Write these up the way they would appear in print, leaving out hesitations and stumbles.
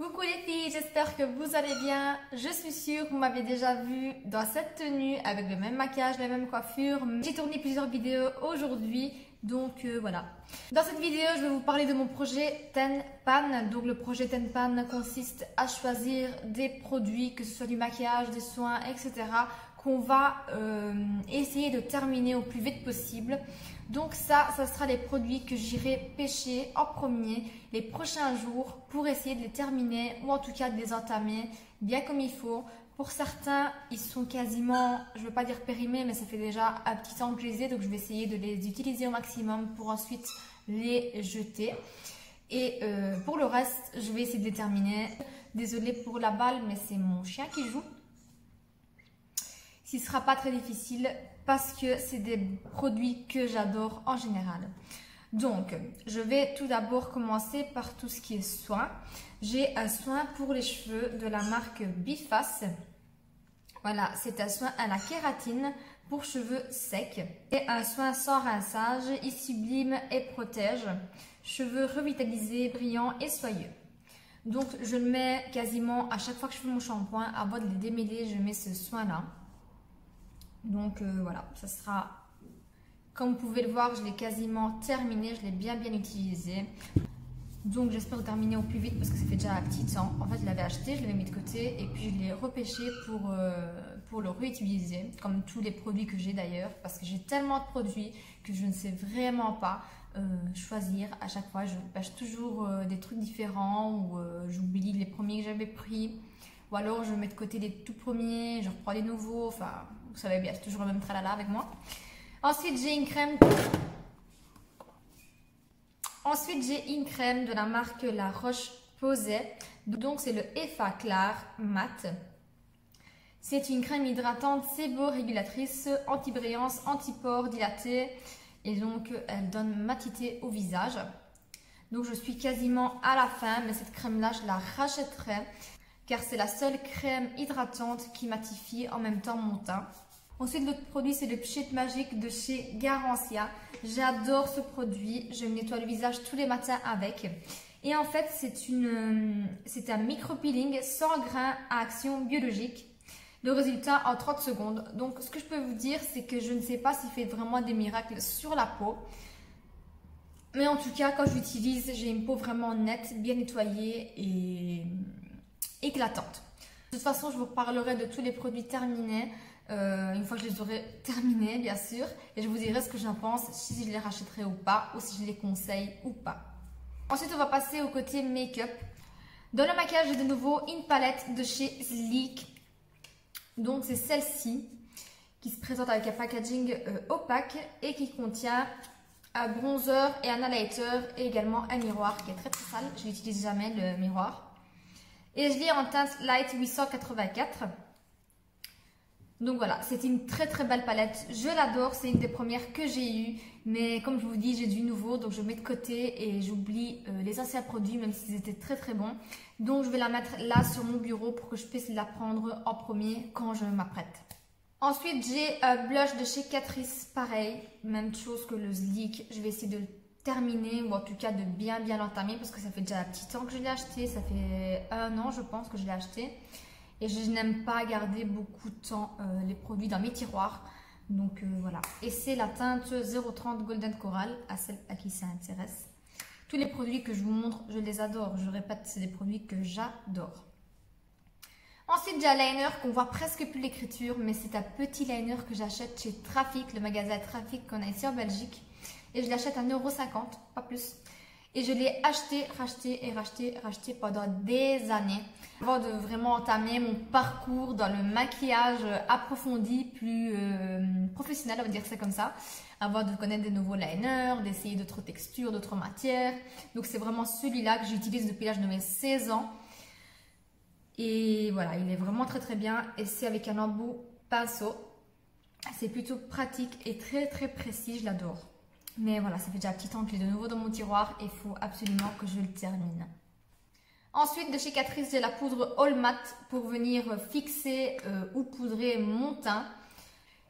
Coucou les filles, j'espère que vous allez bien. Je suis sûre que vous m'avez déjà vu dans cette tenue avec le même maquillage, la même coiffure. J'ai tourné plusieurs vidéos aujourd'hui, donc voilà. Dans cette vidéo, je vais vous parler de mon projet Ten Pan. Donc le projet Ten Pan consiste à choisir des produits, que ce soit du maquillage, des soins, etc. qu'on va essayer de terminer au plus vite possible. Donc ça sera les produits que j'irai pêcher en premier les prochains jours pour essayer de les terminer ou en tout cas de les entamer bien comme il faut. Pour certains, ils sont quasiment, je ne veux pas dire périmés, mais ça fait déjà un petit temps que je les ai, donc je vais essayer de les utiliser au maximum pour ensuite les jeter. Et pour le reste, je vais essayer de les terminer. Désolée pour la balle, mais c'est mon chien qui joue. Ce ne sera pas très difficile parce que c'est des produits que j'adore en général. Donc, je vais tout d'abord commencer par tout ce qui est soin. J'ai un soin pour les cheveux de la marque Biface. Voilà, c'est un soin à la kératine pour cheveux secs. Et un soin sans rinçage, il sublime et protège. Cheveux revitalisés, brillants et soyeux. Donc, je le mets quasiment à chaque fois que je fais mon shampoing. Avant de les démêler, je mets ce soin-là. Donc voilà, ça sera, comme vous pouvez le voir, je l'ai quasiment terminé, je l'ai bien utilisé. Donc j'espère le terminer au plus vite parce que ça fait déjà un petit temps. En fait, je l'avais acheté, je l'avais mis de côté et puis je l'ai repêché pour le réutiliser, comme tous les produits que j'ai d'ailleurs, parce que j'ai tellement de produits que je ne sais vraiment pas choisir. À chaque fois, je pêche toujours des trucs différents ou j'oublie les premiers que j'avais pris. Ou alors je mets de côté les tout premiers, je reprends les nouveaux, enfin vous savez bien, c'est toujours le même tralala avec moi. Ensuite j'ai une crème. De la marque La Roche-Posay. Donc c'est le Effa Clair Mat. C'est une crème hydratante, séborégulatrice, anti-brillance, anti-pores dilatée. Et donc elle donne matité au visage. Donc je suis quasiment à la fin, mais cette crème là je la rachèterai. Car c'est la seule crème hydratante qui matifie en même temps mon teint. Ensuite, l'autre produit, c'est le Pchit Magique de chez Garancia. J'adore ce produit. Je me nettoie le visage tous les matins avec. Et en fait, c'est un micro-peeling sans grains à action biologique. Le résultat en 30 secondes. Donc, ce que je peux vous dire, c'est que je ne sais pas s'il fait vraiment des miracles sur la peau. Mais en tout cas, quand je l'utilise, j'ai une peau vraiment nette, bien nettoyée et éclatante. De toute façon, je vous reparlerai de tous les produits terminés une fois que je les aurai terminés, bien sûr, et je vous dirai ce que j'en pense, si je les rachèterai ou pas, ou si je les conseille ou pas. Ensuite, on va passer au côté make-up. Dans le maquillage, j'ai de nouveau une palette de chez Sleek. Donc, c'est celle-ci qui se présente avec un packaging opaque et qui contient un bronzer et un highlighter et également un miroir qui est très sale. Je n'utilise jamais le miroir. Et je l'ai en teinte Light 884. Donc voilà, c'est une très belle palette. Je l'adore, c'est une des premières que j'ai eues. Mais comme je vous dis, j'ai du nouveau, donc je mets de côté et j'oublie les anciens produits, même s'ils étaient très bons. Donc je vais la mettre là sur mon bureau pour que je puisse la prendre en premier quand je m'apprête. Ensuite, j'ai un blush de chez Catrice, pareil, même chose que le Sleek. Je vais essayer de le terminer ou en tout cas de bien l'entamer parce que ça fait déjà un petit temps que je l'ai acheté, ça fait 1 an je pense que je l'ai acheté et je n'aime pas garder beaucoup de temps les produits dans mes tiroirs, donc voilà. Et c'est la teinte 030 Golden Coral, à celle à qui ça intéresse. Tous les produits que je vous montre, je les adore, je répète, c'est des produits que j'adore. Ensuite, j'ai un liner qu'on voit presque plus l'écriture, mais c'est un petit liner que j'achète chez Trafic, le magasin Trafic qu'on a ici en Belgique. Et je l'achète à 1,50 €, pas plus. Et je l'ai acheté, racheté pendant des années. Avant de vraiment entamer mon parcours dans le maquillage approfondi, plus professionnel, on va dire ça comme ça. Avant de connaître des nouveaux liners, d'essayer d'autres textures, d'autres matières. Donc c'est vraiment celui-là que j'utilise depuis l'âge de mes 16 ans. Et voilà, il est vraiment très bien. Et c'est avec un embout pinceau. C'est plutôt pratique et très précis, je l'adore. Mais voilà, ça fait déjà un petit temps que je l'ai de nouveau dans mon tiroir et il faut absolument que je le termine. Ensuite, de chez Catrice, j'ai la poudre All Matte pour venir fixer ou poudrer mon teint.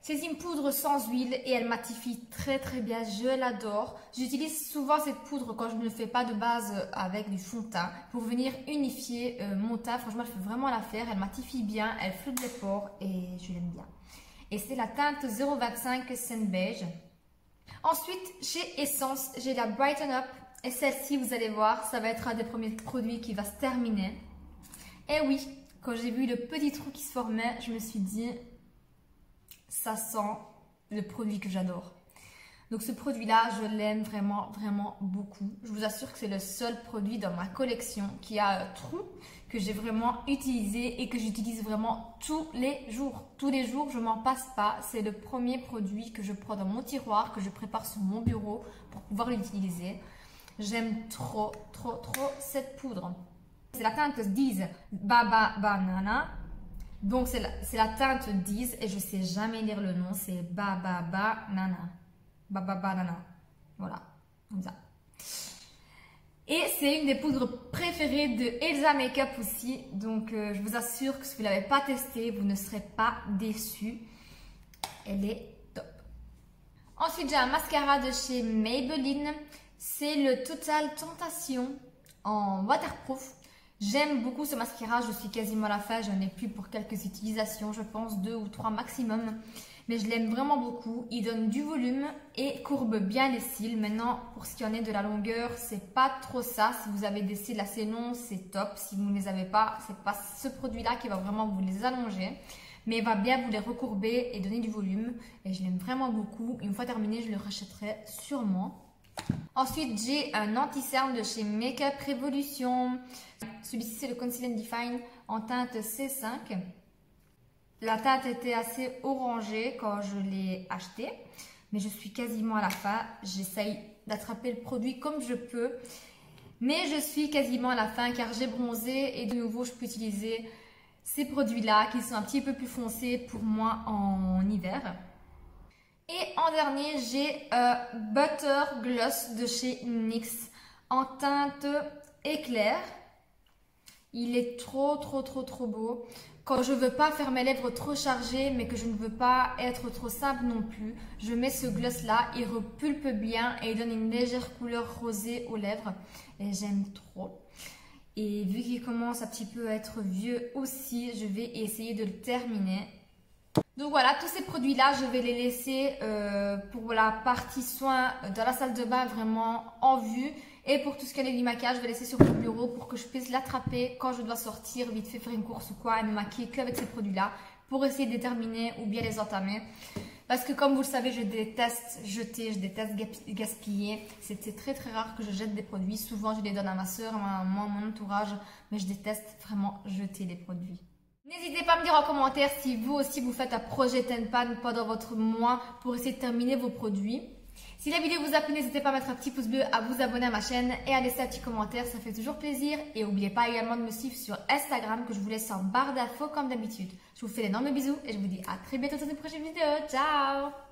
C'est une poudre sans huile et elle matifie très bien, je l'adore. J'utilise souvent cette poudre quand je ne fais pas de base avec du fond de teint pour venir unifier mon teint. Franchement, je fais vraiment l'affaire, elle matifie bien, elle floute les pores et je l'aime bien. Et c'est la teinte 025 Sand Beige. Ensuite, chez Essence, j'ai la Brighten Up et celle-ci, vous allez voir, ça va être un des premiers produits qui va se terminer. Et oui, quand j'ai vu le petit trou qui se formait, je me suis dit... ça sent le produit que j'adore. Donc ce produit-là, je l'aime vraiment beaucoup. Je vous assure que c'est le seul produit dans ma collection qui a un trou que j'ai vraiment utilisé et que j'utilise vraiment tous les jours. Tous les jours, je m'en passe pas. C'est le premier produit que je prends dans mon tiroir, que je prépare sur mon bureau pour pouvoir l'utiliser. J'aime trop cette poudre. C'est la teinte 10 Baba Banana. Donc c'est la teinte 10 et je sais jamais lire le nom, c'est Baba Banana. Baba Banana. Voilà, comme ça. Et c'est une des poudres préférées de Elsa Makeup aussi. Donc je vous assure que si vous ne l'avez pas testée, vous ne serez pas déçus. Elle est top. Ensuite j'ai un mascara de chez Maybelline. C'est le Total Tentation en waterproof. J'aime beaucoup ce mascara, je suis quasiment à la fin, j'en ai plus pour quelques utilisations, je pense 2 ou 3 maximum. Mais je l'aime vraiment beaucoup, il donne du volume et courbe bien les cils. Maintenant, pour ce qui en est de la longueur, c'est pas trop ça. Si vous avez des cils assez longs, c'est top. Si vous ne les avez pas, c'est pas ce produit-là qui va vraiment vous les allonger. Mais il va bien vous les recourber et donner du volume. Et je l'aime vraiment beaucoup. Une fois terminé, je le rachèterai sûrement. Ensuite, j'ai un anti-cerne de chez Makeup Revolution. Celui-ci, c'est le Conceal and Define en teinte C5. La teinte était assez orangée quand je l'ai acheté, mais je suis quasiment à la fin. J'essaye d'attraper le produit comme je peux, mais je suis quasiment à la fin car j'ai bronzé et de nouveau, je peux utiliser ces produits-là qui sont un petit peu plus foncés pour moi en hiver. Et en dernier, j'ai Butter Gloss de chez NYX en teinte éclair. Il est trop beau. Quand je veux pas faire mes lèvres trop chargées, mais que je ne veux pas être trop simple non plus, je mets ce gloss là, il repulpe bien et il donne une légère couleur rosée aux lèvres. Et j'aime trop. Et vu qu'il commence un petit peu à être vieux aussi, je vais essayer de le terminer. Donc voilà, tous ces produits-là, je vais les laisser pour la partie soins dans la salle de bain vraiment en vue. Et pour tout ce qui est du maquillage, je vais laisser sur mon bureau pour que je puisse l'attraper quand je dois sortir, vite fait faire une course ou quoi, et me maquiller qu'avec ces produits-là pour essayer de déterminer ou bien les entamer. Parce que comme vous le savez, je déteste jeter, je déteste gaspiller. C'est très rare que je jette des produits. Souvent, je les donne à ma soeur, à mon entourage, mais je déteste vraiment jeter les produits. N'hésitez pas à me dire en commentaire si vous aussi vous faites un projet Tenpan pendant votre mois pour essayer de terminer vos produits. Si la vidéo vous a plu, n'hésitez pas à mettre un petit pouce bleu, à vous abonner à ma chaîne et à laisser un petit commentaire, ça fait toujours plaisir. Et n'oubliez pas également de me suivre sur Instagram que je vous laisse en barre d'infos comme d'habitude. Je vous fais d'énormes bisous et je vous dis à très bientôt dans une prochaine vidéo. Ciao!